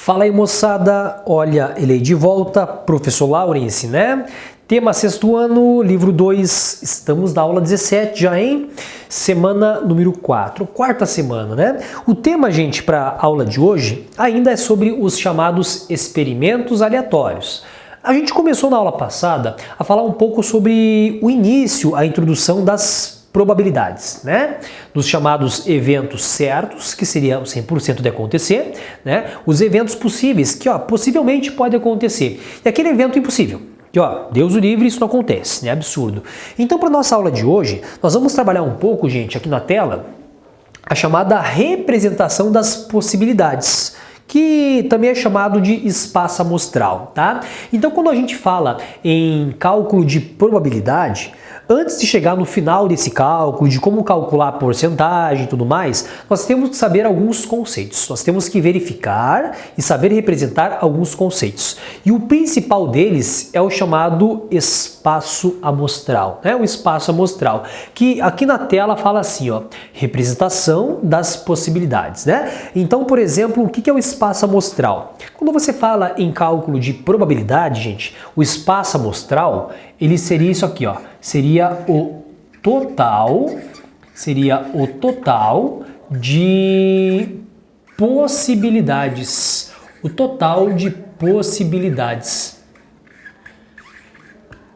Fala aí, moçada, olha, ele aí de volta, professor Laurence, né? Tema sexto ano, livro 2, estamos na aula 17 já, hein? Semana número 4, quarta semana, né? O tema, gente, para a aula de hoje ainda é sobre os chamados experimentos aleatórios. A gente começou na aula passada a falar um pouco sobre o início, a introdução das probabilidades, né? Dos chamados eventos certos, que seria o 100% de acontecer, né? Os eventos possíveis, que possivelmente pode acontecer. E aquele evento impossível, que Deus o livre, isso não acontece, né? Absurdo. Então, para nossa aula de hoje, nós vamos trabalhar um pouco, gente, aqui na tela, a chamada representação das possibilidades, que também é chamado de espaço amostral, tá? Então, quando a gente fala em cálculo de probabilidade, antes de chegar no final desse cálculo, de como calcular a porcentagem e tudo mais, nós temos que saber alguns conceitos. Nós temos que verificar e saber representar alguns conceitos. E o principal deles é o chamado espaço amostral, né? O espaço amostral, que aqui na tela fala assim, representação das possibilidades, né? Então, por exemplo, o que é o espaço amostral? Quando você fala em cálculo de probabilidade, gente, o espaço amostral, ele seria isso aqui, seria o total de possibilidades. O total de possibilidades.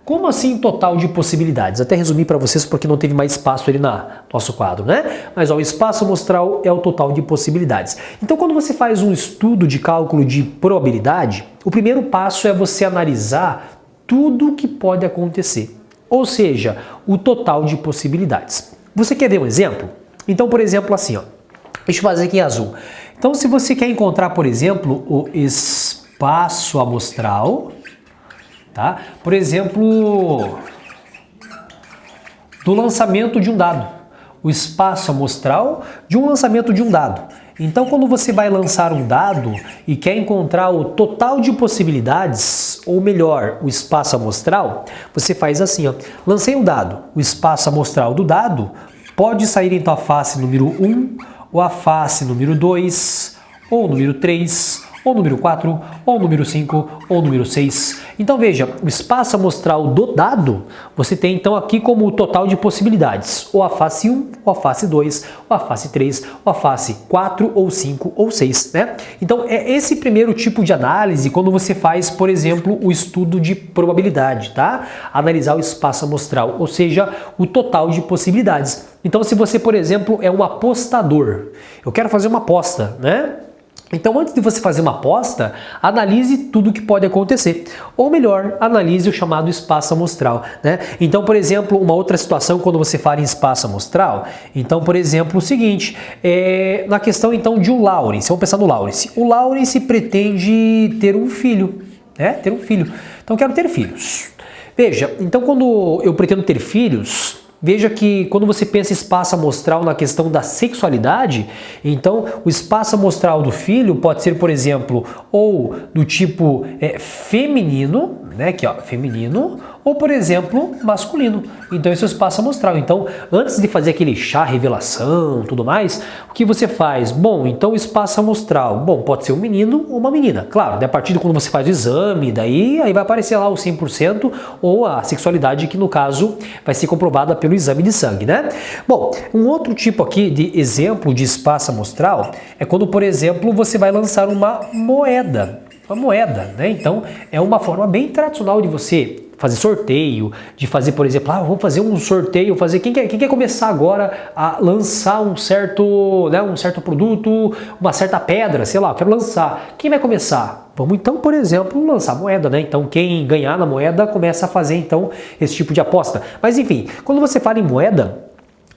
Como assim total de possibilidades? Até resumir para vocês porque não teve mais espaço ali no nosso quadro, né? Mas o espaço amostral é o total de possibilidades. Então, quando você faz um estudo de cálculo de probabilidade, o primeiro passo é você analisar tudo que pode acontecer. Ou seja, o total de possibilidades. Você quer ver um exemplo? Então, por exemplo, assim, deixa eu fazer aqui em azul. Então, se você quer encontrar, por exemplo, o espaço amostral, tá? Por exemplo, do lançamento de um dado. O espaço amostral de um lançamento de um dado. Então, quando você vai lançar um dado e quer encontrar o total de possibilidades, ou melhor, o espaço amostral, você faz assim, lancei um dado. O espaço amostral do dado pode sair então a face número 1, ou a face número 2, ou número 3, ou número 4, ou número 5, ou número 6. Então veja, o espaço amostral do dado, você tem então aqui como o total de possibilidades, ou a face 1, ou a face 2, ou a face 3, ou a face 4, ou 5, ou 6, né? Então é esse primeiro tipo de análise quando você faz, por exemplo, o estudo de probabilidade, tá? Analisar o espaço amostral, ou seja, o total de possibilidades. Então se você, por exemplo, é um apostador, eu quero fazer uma aposta, né? Então, antes de você fazer uma aposta, analise tudo que pode acontecer. Ou melhor, analise o chamado espaço amostral, né? Então, por exemplo, uma outra situação quando você fala em espaço amostral, então, por exemplo, o seguinte, na questão então de um Laurence, vamos pensar no Laurence. O Laurence pretende ter um filho, né? Ter um filho. Então, eu quero ter filhos. Veja, então quando eu pretendo ter filhos, veja que quando você pensa em espaço amostral na questão da sexualidade, então o espaço amostral do filho pode ser, por exemplo, ou do tipo feminino, né, aqui feminino, ou por exemplo, masculino. Então esse é o espaço amostral. Então, antes de fazer aquele chá revelação, tudo mais, o que você faz? Bom, então o espaço amostral, bom, pode ser um menino ou uma menina. Claro, a partir de quando você faz o exame, daí aí vai aparecer lá o 100% ou a sexualidade que no caso vai ser comprovada pelo exame de sangue, né? Bom, um outro tipo aqui de exemplo de espaço amostral é quando, por exemplo, você vai lançar uma moeda. Uma moeda, né? Então, é uma forma bem tradicional de você fazer sorteio, de fazer, por exemplo, vamos fazer um sorteio, quem quer começar agora a lançar um certo produto, uma certa pedra, sei lá, eu quero lançar. Quem vai começar? Vamos então, por exemplo, lançar moeda, né? Então, quem ganhar na moeda começa a fazer então esse tipo de aposta. Mas enfim, quando você fala em moeda,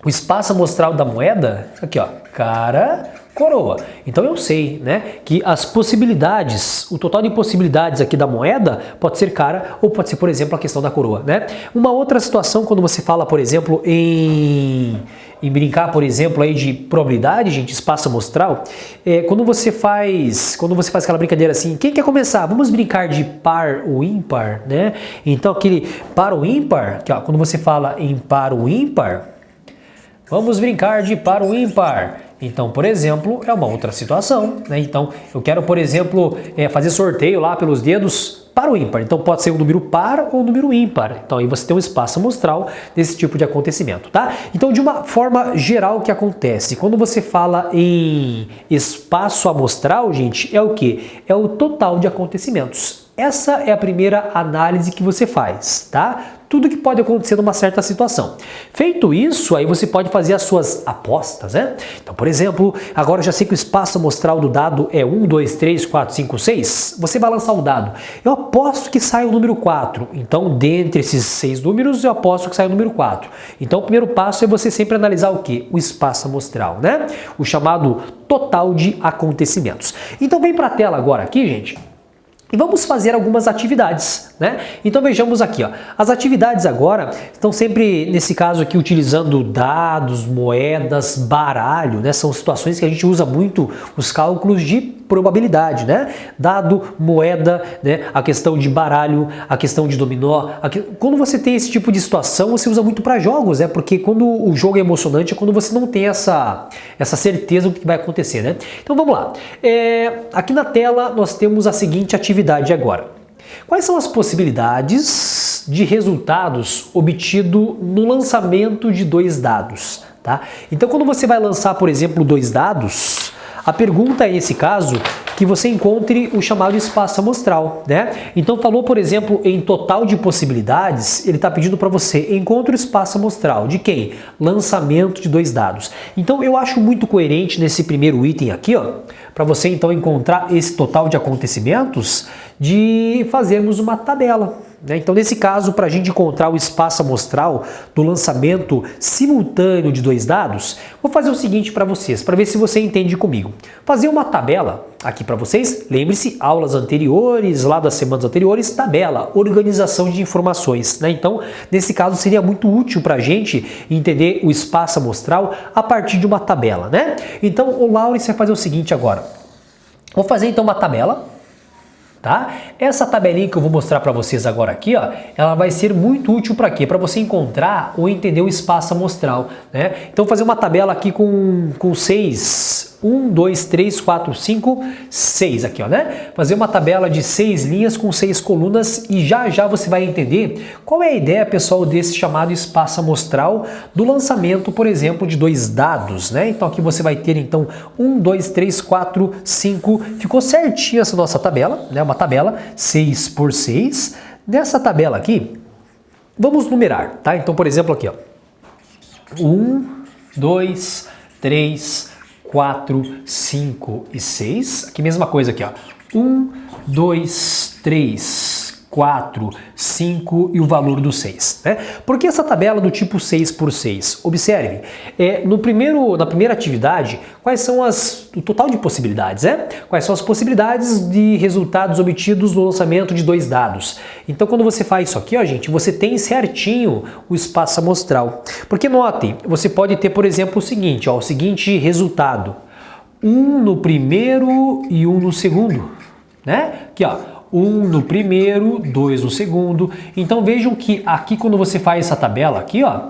o espaço amostral da moeda, aqui cara, coroa. Então eu sei, né, que as possibilidades, o total de possibilidades aqui da moeda pode ser cara ou pode ser, por exemplo, a questão da coroa, né? Uma outra situação quando você fala, por exemplo, em brincar, por exemplo, aí de probabilidade, gente, espaço amostral, quando você faz aquela brincadeira assim, quem quer começar? Vamos brincar de par ou ímpar, né? Então aquele par ou ímpar, aqui, quando você fala em par ou ímpar, vamos brincar de par ou ímpar. Então, por exemplo, é uma outra situação, né? Então, eu quero, por exemplo, fazer sorteio lá pelos dedos par ou ímpar. Então, pode ser um número par ou um número ímpar. Então, aí você tem um espaço amostral desse tipo de acontecimento, tá? Então, de uma forma geral, o que acontece? Quando você fala em espaço amostral, gente, é o quê? É o total de acontecimentos. Essa é a primeira análise que você faz, tá? Tudo que pode acontecer numa certa situação. Feito isso, aí você pode fazer as suas apostas, né? Então, por exemplo, agora eu já sei que o espaço amostral do dado é 1, 2, 3, 4, 5, 6. Você vai lançar o dado. Eu aposto que sai o número 4. Então, dentre esses 6 números, eu aposto que sai o número 4. Então, o primeiro passo é você sempre analisar o quê? O espaço amostral, né? O chamado total de acontecimentos. Então, vem para a tela agora aqui, gente. E vamos fazer algumas atividades, né? Então vejamos aqui, ó. As atividades agora estão sempre, nesse caso aqui, utilizando dados, moedas, baralho, né? São situações que a gente usa muito os cálculos de probabilidade, né? Dado, moeda, né? A questão de baralho, a questão de dominó. Quando você tem esse tipo de situação, você usa muito para jogos, né? Porque quando o jogo é emocionante é quando você não tem essa certeza do que vai acontecer, né? Então vamos lá. Aqui na tela nós temos a seguinte atividade agora. Quais são as possibilidades de resultados obtidos no lançamento de 2 dados? Tá? Então, quando você vai lançar, por exemplo, 2 dados, a pergunta é, nesse caso, que você encontre o chamado espaço amostral, né? Então, falou, por exemplo, em total de possibilidades, ele está pedindo para você encontre o espaço amostral. De quem? Lançamento de 2 dados. Então, eu acho muito coerente nesse primeiro item aqui, ó, para você então encontrar esse total de acontecimentos, de fazermos uma tabela, né? Então, nesse caso, para a gente encontrar o espaço amostral do lançamento simultâneo de 2 dados, vou fazer o seguinte para vocês, para ver se você entende comigo. Fazer uma tabela aqui para vocês, lembre-se, aulas anteriores, lá das semanas anteriores, tabela, organização de informações, né? Então, nesse caso, seria muito útil para a gente entender o espaço amostral a partir de uma tabela, né? Então, o Laurence vai fazer o seguinte agora. Vou fazer então uma tabela. Tá? Essa tabelinha que eu vou mostrar para vocês agora aqui, ó, ela vai ser muito útil para quê? Para você encontrar ou entender o espaço amostral, né? Então, fazer uma tabela aqui com 6, 1, 2, 3, 4, 5, 6 aqui, ó, né? Fazer uma tabela de 6 linhas com 6 colunas e já já você vai entender qual é a ideia, pessoal, desse chamado espaço amostral do lançamento, por exemplo, de 2 dados, né? Então, aqui você vai ter, então, 1, 2, 3, 4, 5, ficou certinho essa nossa tabela, né? Uma tabela 6 por 6. Nessa tabela aqui, vamos numerar, tá? Então, por exemplo, aqui, ó, 1, 2, 3, 4, 5 e 6. Aqui mesma coisa aqui, ó. 1, 2, 3, 4, 5 e o valor do 6, né? Por que essa tabela do tipo 6 por 6? Observe, na primeira atividade, quais são o total de possibilidades, né? Quais são as possibilidades de resultados obtidos no lançamento de 2 dados? Então, quando você faz isso aqui, ó, gente, você tem certinho o espaço amostral. Porque note, você pode ter, por exemplo, o seguinte, ó, o seguinte resultado: 1 no primeiro e 1 no segundo, né? Aqui, ó. 1 no primeiro, 2 no segundo. Então vejam que aqui quando você faz essa tabela aqui, ó,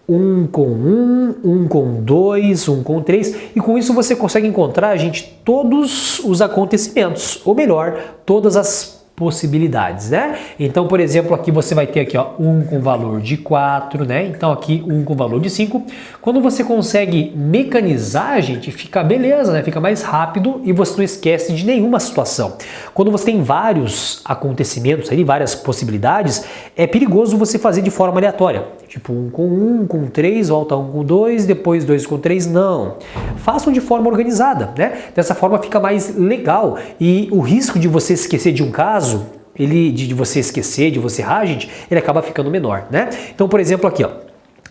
1 com 1, 1 com 2, 1 com 3, e com isso você consegue encontrar, gente, todos os acontecimentos, ou melhor, todas as possibilidades, né? Então, por exemplo, aqui você vai ter aqui, ó, 1 com valor de 4, né? Então aqui 1 com valor de 5. Quando você consegue mecanizar, gente, fica beleza, né? Fica mais rápido e você não esquece de nenhuma situação. Quando você tem vários acontecimentos ali, várias possibilidades, é perigoso você fazer de forma aleatória. Tipo 1 com 1, com 3, volta 1 com 2, depois 2 com 3, não. Façam de forma organizada, né? Dessa forma fica mais legal e o risco de você esquecer de um caso, de você esquecer, de você errar, gente, ele acaba ficando menor, né? Então, por exemplo, aqui, ó,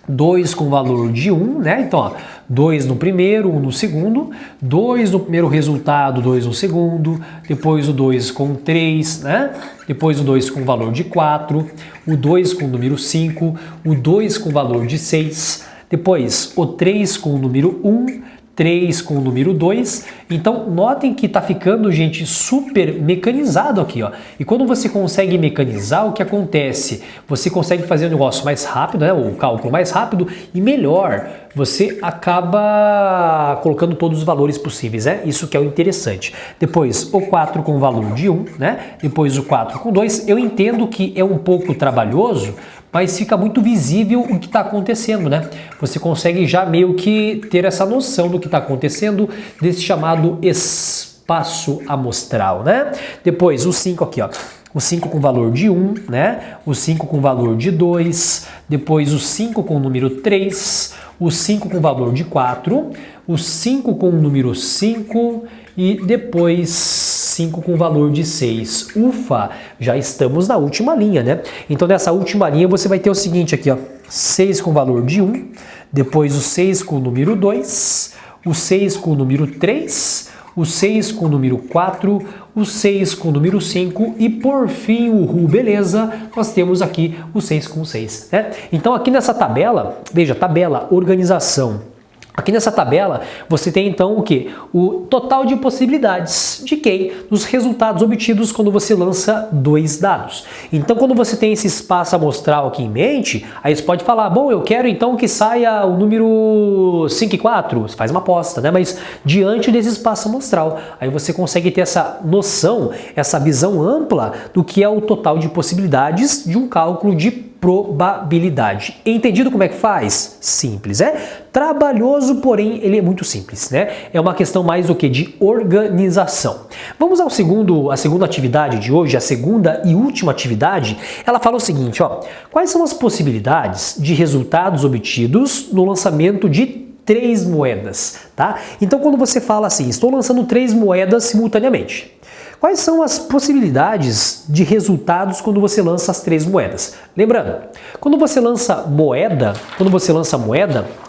2 com valor de 1, né? Então, ó, 2 no primeiro, 1 no segundo, 2 no primeiro resultado, 2 no segundo, depois o 2 com 3, né? Depois o 2 com valor de 4, o 2 com o número 5, o 2 com valor de 6, depois o 3 com o número 1, 3 com o número 2. Então, notem que está ficando, gente, super mecanizado aqui, ó. E quando você consegue mecanizar, o que acontece? Você consegue fazer o negócio mais rápido, né? O cálculo mais rápido e melhor. você acaba colocando todos os valores possíveis, né? Isso que é o interessante. Depois o 4 com valor de 1, né? Depois o 4 com 2. Eu entendo que é um pouco trabalhoso, mas fica muito visível o que está acontecendo, né? Você consegue já meio que ter essa noção do que está acontecendo, desse chamado espaço amostral, né? Depois o 5 aqui, ó. O 5 com valor de 1, né? O 5 com valor de 2, depois o 5 com o número 3, o 5 com valor de 4, o 5 com o número 5 e depois 5 com valor de 6. Ufa, já estamos na última linha, né? Então nessa última linha você vai ter o seguinte aqui, ó. 6 com valor de 1, depois o 6 com o número 2, o 6 com o número 3, o 6 com o número 4, o 6 com o número 5 e por fim o beleza, nós temos aqui o 6 com 6, né? Então aqui nessa tabela, veja, tabela, organização. Aqui nessa tabela você tem então o que? O total de possibilidades de quem? Dos resultados obtidos quando você lança 2 dados. Então quando você tem esse espaço amostral aqui em mente, aí você pode falar, bom, eu quero então que saia o número 5 e 4, você faz uma aposta, né? Mas diante desse espaço amostral, aí você consegue ter essa noção, essa visão ampla do que é o total de possibilidades de um cálculo de probabilidade. Entendido como é que faz? Simples, é? Trabalhoso, porém ele é muito simples, né? É uma questão mais do que de organização. Vamos à segunda atividade de hoje, a segunda e última atividade. Ela fala o seguinte, ó: quais são as possibilidades de resultados obtidos no lançamento de 3 moedas, tá? Então quando você fala assim, estou lançando 3 moedas simultaneamente. Quais são as possibilidades de resultados quando você lança as 3 moedas? Lembrando, quando você lança moeda,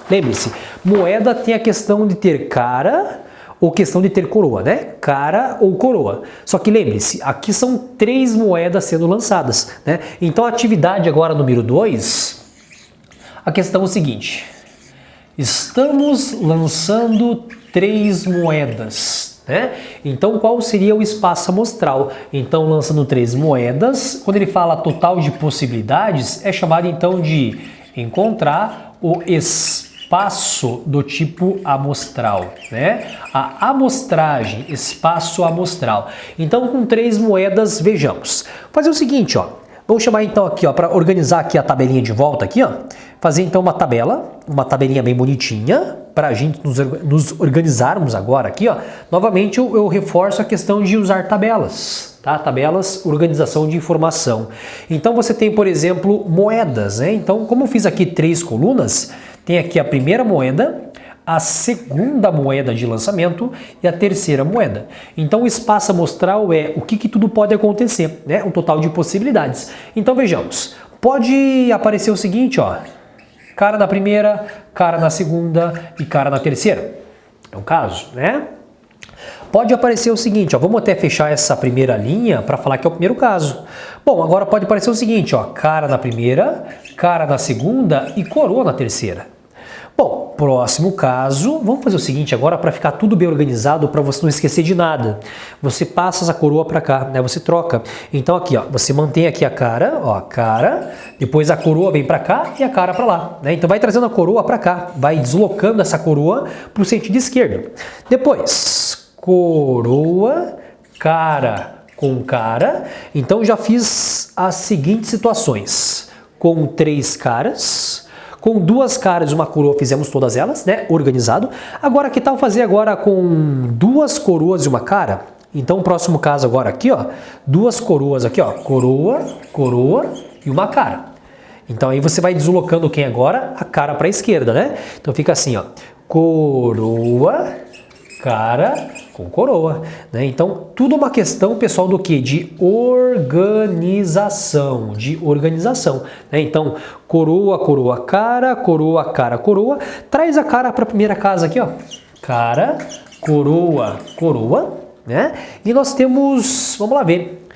lembre-se, moeda tem a questão de ter cara ou questão de ter coroa, né? Cara ou coroa. Só que lembre-se, aqui são 3 moedas sendo lançadas, né? Então a atividade agora número 2, a questão é o seguinte: estamos lançando 3 moedas. Né? Então, qual seria o espaço amostral? Então, lançando 3 moedas, quando ele fala total de possibilidades, é chamado então de encontrar o espaço do tipo amostral, né? A amostragem, espaço amostral. Então, com 3 moedas, vejamos. Vou fazer o seguinte, ó. Vamos chamar então aqui, ó, para organizar aqui a tabelinha de volta aqui, ó. Fazer então uma tabelinha bem bonitinha, para a gente nos organizarmos agora aqui, ó. Novamente eu reforço a questão de usar tabelas, tá? Tabelas, organização de informação. Então você tem, por exemplo, moedas, né? Então, como eu fiz aqui 3 colunas, tem aqui a primeira moeda, a segunda moeda de lançamento e a terceira moeda. Então o espaço amostral é o que tudo pode acontecer, né? Um total de possibilidades. Então vejamos, pode aparecer o seguinte, ó: cara na primeira, cara na segunda e cara na terceira. É um caso, né? Pode aparecer o seguinte, ó, vamos até fechar essa primeira linha para falar que é o primeiro caso. Bom, agora pode aparecer o seguinte, ó: cara na primeira, cara na segunda e coroa na terceira. Bom, próximo caso, vamos fazer o seguinte agora para ficar tudo bem organizado, para você não esquecer de nada. Você passa essa coroa para cá, né? Você troca. Então aqui, ó, você mantém aqui a cara, ó, cara, depois a coroa vem para cá e a cara para lá, né? Então vai trazendo a coroa para cá, vai deslocando essa coroa para o sentido esquerdo. Depois, coroa, cara com cara. Então já fiz as seguintes situações: com 3 caras, com 2 caras e uma coroa, fizemos todas elas, né? Organizado. Agora, que tal fazer agora com 2 coroas e uma cara? Então, o próximo caso agora aqui, ó, 2 coroas aqui, ó, coroa, coroa e uma cara. Então, aí você vai deslocando quem agora? A cara para a esquerda, né? Então, fica assim, ó, coroa, cara com coroa, né? Então, tudo uma questão, pessoal, do que? De organização, né? Então, coroa, coroa, cara, coroa. Traz a cara para a primeira casa aqui, ó. Cara, coroa, coroa, né? E nós temos, vamos lá ver,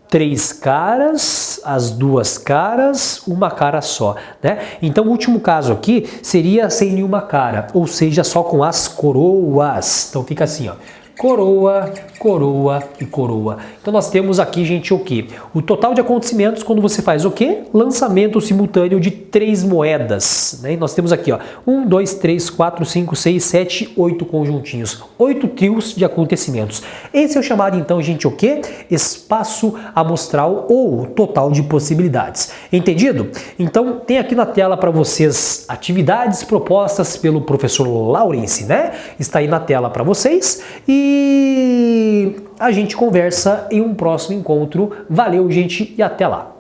3 caras, as 2 caras, uma cara só, né? Então, o último caso aqui seria sem nenhuma cara, ou seja, só com as coroas. Então, fica assim, ó: coroa, coroa e coroa. Então nós temos aqui, gente, o quê? O total de acontecimentos quando você faz o quê? Lançamento simultâneo de 3 moedas. Né? E nós temos aqui, ó, 1, 2, 3, 4, 5, 6, 7, 8 conjuntinhos. 8 trios de acontecimentos. Esse é o chamado, então, gente, o quê? Espaço amostral ou total de possibilidades. Entendido? Então, tem aqui na tela para vocês atividades propostas pelo professor Laurence, né? Está aí na tela para vocês e a gente conversa em um próximo encontro. Valeu, gente, e até lá!